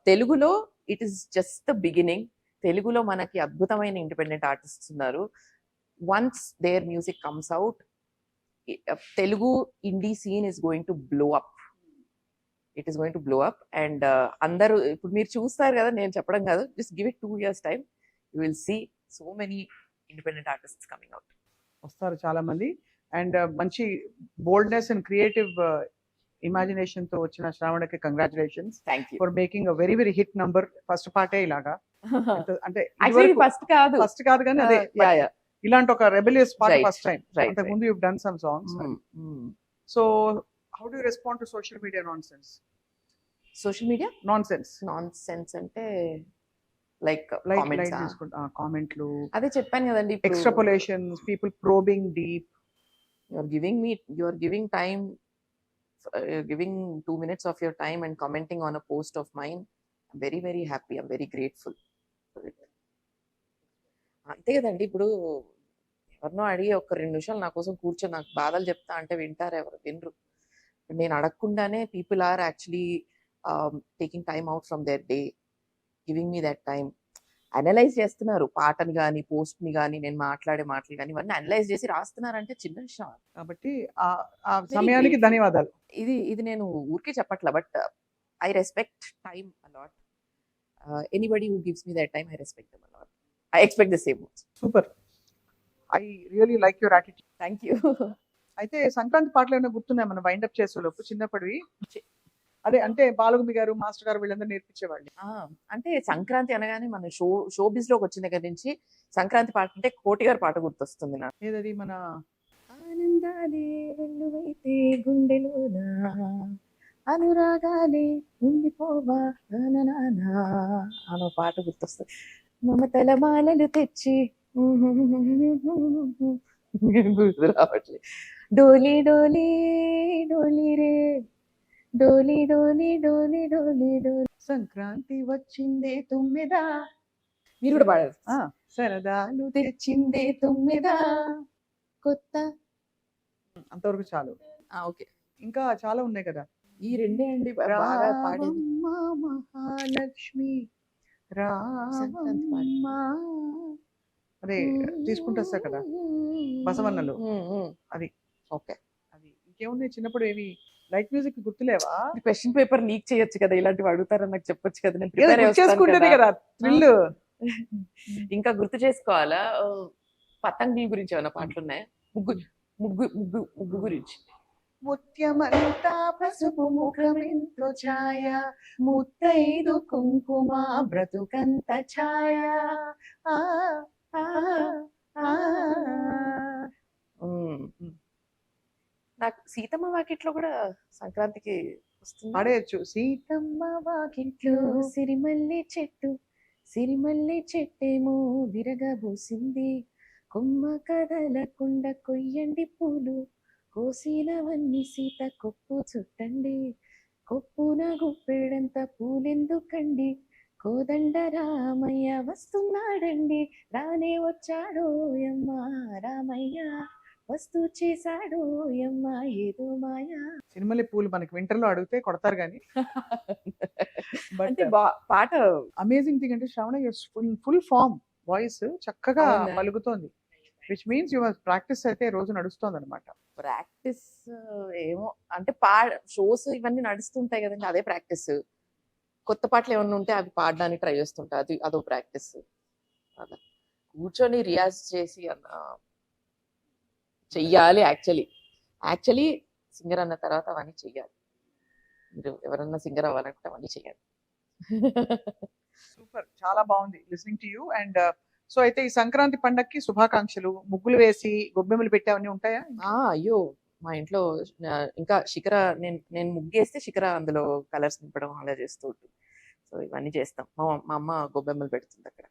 తెలుగులో it is just the beginning. తెలుగులో మనకి అద్భుతమైన ఇండిపెండెంట్ ఆర్టిస్ట్స్ ఉన్నారు. Once there music comes out, Telugu indie scene is going to blow up. It is going to blow up. And అందరూ ఇప్పుడు మీరు చూస్తారు కదా, నేను చెప్పడం కాదు, just give it 2 years time, you will see so many independent artists coming out. వస్తారు చాలా మంది. అండ్ మంచి బోల్డ్నెస్ అండ్ క్రియేటివ్ ఇమాజినేషన్ తో వచ్చిన శ్రావణకి congratulations Thank you. For making a very very hit number. First పార్టే ఇలాగా, అంటే Actually ఫస్ట్ కాదు, ఫస్ట్ కాదు కానీ అదే yeah, yeah. ఇలాంటి ఒక rebellious part Right, first time. right, అంతకు ముందు you've done some songs. So how do you respond to social media nonsense? Social media Nonsense non sense అంటే లైక్ లైట్ కామెంట్స్. తీసుకుంటా కామెంట్లు, అదే చెప్పాను కదండి, extrapolations, people probing deep. you're giving time, you're giving 2 minutes of your time and commenting on a post of mine. I'm very very happy, I'm very grateful for it. అంతే కదండి. ఇప్పుడు ఎవరినో అడిగి ఒక 2 నిమిషాలు నా కోసం కూర్చొని నాకు బాధలు చెప్తా అంటే వింటారు ఎవరు? వినరు. నేను అడగకుండానే people are actually taking time out from their day, giving me that time. Analyse చేస్తున్నారు పాటని కానీ పోస్ట్ ని కానీ నేను మాట్లాడే మాటలు కానీ ఇవన్నీ అనలైజ్ చేసి రాస్తున్నారంటే చిన్న విషయం. కాబట్టి ఆ సమయానికి grateful. ధన్యవాదాలు. ఇది నేను ఊరికే చెప్పట్లా, but I respect time a lot. Anybody who gives me that time I respect them a lot. I expect the same. Super. I really like your attitude. Thank you. అయితే సంక్రాంతి పాటలు ఏమైనా గుర్తున్నాయి మనం వైండప్ చేసేలోపు చిన్నప్పటివి? అదే అంటే బాలగుమి గారు మాస్టర్ గారు వీళ్ళందరూ నేర్పించేవాళ్ళు. అంటే సంక్రాంతి అనగానే మన షో బిజ్ లోకి వచ్చిన దగ్గర నుంచి సంక్రాంతి పాట అంటే కోటి గారి పాట గుర్తొస్తుంది నాకు. ఏదది మన ఆనందాలే వెల్లువైతే గుండెలోన అనురాగాలే ఉండిపోవా అనో పాట గుర్తొస్తుంది. మమతల మాలలు తెచ్చి గుర్తు రావట్లేదు. డోలీ డోలీ డోలీ రే డోలీ డోలీ డోలీ డోలీ డోలీ సంక్రాంతి వచ్చిందే తుమ్మెదా, మీరు కూడా పాడారు. సరదాలు తెచ్చిందే తొమ్మిదా కొత్త. అంతవరకు చాలు. ఓకే, ఇంకా చాలా ఉన్నాయి కదా. ఈ రెండే అండి బాగా పాడేది. రామమ్మ మహాలక్ష్మి సంక్రాంతి పాట. రామమ్మ. అదే తీసుకుంటూ వస్తా కదా బసవన్నలు. అది. ఓకే, అది ఇంకేమున్నాయి చిన్నప్పుడు? ఏమి లైట్ మ్యూజిక్ గుర్తులేవా? క్వశ్చన్ పేపర్ లీక్ చేయొచ్చు కదా, ఇలాంటివి అడుగుతారని నాకు చెప్పొచ్చు కదా, నేను ఏదో ప్రిపేర్ గుర్తు చేసుకుంటేనే కదా థ్రిల్. ఇంకా గుర్తు చేసుకోవాలా? పతంగుల గురించి ఏమైనా పాటలు ఉన్నాయా? ముగ్గు ముగ్గు ముగ్గు ముగ్గు గురించి. ముత్యమంతా పసుపు ముఖమెంతో ఛాయ, ముత్తైదు కుంకుమ బ్రతుకంత ఛాయ. ఆ, ఆ, ఆ. నాకు సీతమ్మ వాకిట్లో కూడా సంక్రాంతికి వస్తుంది. పాడేయచ్చు. సీతమ్మ వాకిట్లో సిరిమల్లె చెట్టు సిరిమల్లె చెట్టేమో విరగబోసింది, కొమ్మ కదలకుండా కొయ్యండి పూలు, కోసినవన్నీ సీత కొప్పు చుట్టండి, కొప్పున గుప్పెడంత పూలెందుకండి, కోదండ రామయ్య వస్తున్నాడండి, రానే వచ్చాడో యమ్మ రామయ్య వస్తూ చేశాడో యమ్మ ఏదో మాయా. సినిమాలి పూలు మనకి వింటర్ లో అడిగితే కొడతారు కానీ అంటే పాట అమేజింగ్ థింగ్ అంటే శ్రావణ ఫుల్ ఫామ్ వాయిస్ చక్కగా అవునా? పలుకుతోంది. విచ్ మీన్స్ యువర్ ప్రాక్టీస్ అయితే రోజు నడుస్తోంది అనమాట. ప్రాక్టీస్ ఏమో అంటే షోస్ ఇవన్నీ నడుస్తుంటాయి కదండి, అదే ప్రాక్టీస్. కొత్త పాటలు ఏమన్నా ఉంటే అవి పాడడానికి ట్రై చేస్తుంటా, అదో ప్రాక్టీస్. అలా కూర్చొని రియాజ్ చేసి చెయ్యాలి. యాక్చువల్లీ సింగర్ అన్న తర్వాత అవన్నీ చెయ్యాలి. మీరు ఎవరన్నా సింగర్ అవ్వాలంటే అవన్నీ చెయ్యాలి. సూపర్, చాలా బాగుంది listening to you. And so అయితే ఈ సంక్రాంతి పండక్కి శుభాకాంక్షలు. ముగ్గులు వేసి గొబ్బెమ్మలు పెట్టేవన్నీ ఉంటాయా? అయ్యో మా ఇంట్లో ఇంకా శిఖర నేను ముగ్గేస్తే శిఖర అందులో కలర్స్ నింపడం అలా చేస్తూ ఉంటుంది. సో ఇవన్నీ చేస్తాం. మా అమ్మ గొబ్బెమ్మలు పెడుతుంది అక్కడ.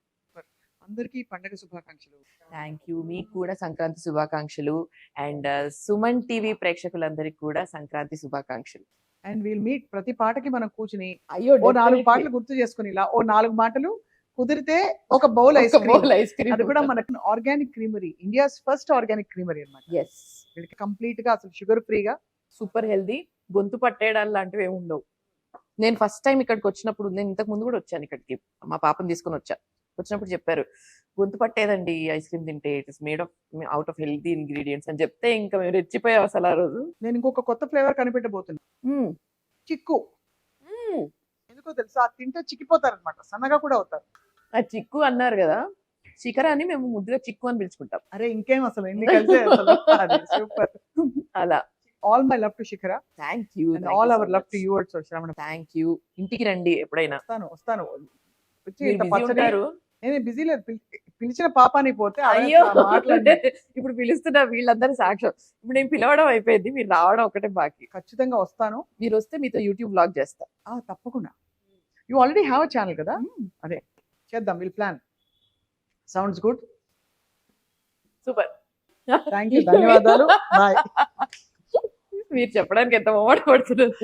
అందరికీ పండగ శుభాకాంక్షలు. Thank you. మీకు కూడా సంక్రాంతి శుభాకాంక్షలు. అండ్ సుమన్ టీవీ ప్రేక్షకులందరికీ కూడా సంక్రాంతి శుభాకాంక్షలు. And wheel meet. ప్రతి పాటకి మనం కూర్చుని అయ్యో ఓ 4 పాటలు గుర్తు చేసుకుని ఇలా ఓ 4 మాటలు కుదిరితే ఒక బౌల్ ఐస్ క్రీమ్. అది కూడా మనకు organic creamery, India's first organic creamery అన్నమాట. ఎస్, వీళ్ళకి కంప్లీట్ గా అసలు షుగర్ ఫ్రీగా, సూపర్ హెల్దీ, గొంతు పట్టేయడాలు లాంటివి ఏమి ఉండవు. నేను ఫస్ట్ టైం ఇక్కడికి వచ్చినప్పుడు, నేను ఇంతకు ముందు కూడా వచ్చాను ఇక్కడికి, మా పాపని తీసుకొని వచ్చినప్పుడు చెప్పారు గొంతు పట్టేదండి ఐస్ క్రీమ్ తింటే, it is made of out of healthy ingredients అని చెప్తే ఇంకా మేము రెచ్చిపోయాం అసలు ఆ రోజు. నేను ఇంకొక కొత్త ఫ్లేవర్ కనిపెట్టబోతున్నా. చిక్కు. ఎందుకో తెలుసా, తింటే చిక్కిపోతారనమాట, సన్నగా కూడా అవుతారు. ఆ చిక్కు అన్నారు కదా, శిఖర అని మేము ముద్దుగా చిక్కు అని పిలుచుకుంటాం. అరే ఇంకేం అసలు ఎన్ని కలిసే సూపర్. అలా ఆల్ మై లవ్ టు శిఖర. Thank you. All our love to you also Shravana. Thank you. ఇంటికి రండి ఎప్పుడైనా. వస్తాను. మీరు busy ఉంటారు. నేను బిజీ లేదు, పిలిచిన పాపానికి పోతే అయ్యో ఇప్పుడు పిలుస్తున్నా వీళ్ళందరూ సాక్ష్యం. ఇప్పుడు నేను పిలవడం అయిపోయింది, మీరు రావడం ఒకటే బాకీ. ఖచ్చితంగా వస్తాను. మీరు వస్తే మీతో యూట్యూబ్ బ్లాగ్ చేస్తా. తప్పకుండా. You already have a channel కదా, అదే చేద్దాం. Will plan. Sounds good. Super. Thank you, ధన్యవాదాలు. బాయ్. మీరు చెప్పడానికి ఎంత మొహమాట పడుతున్నారు.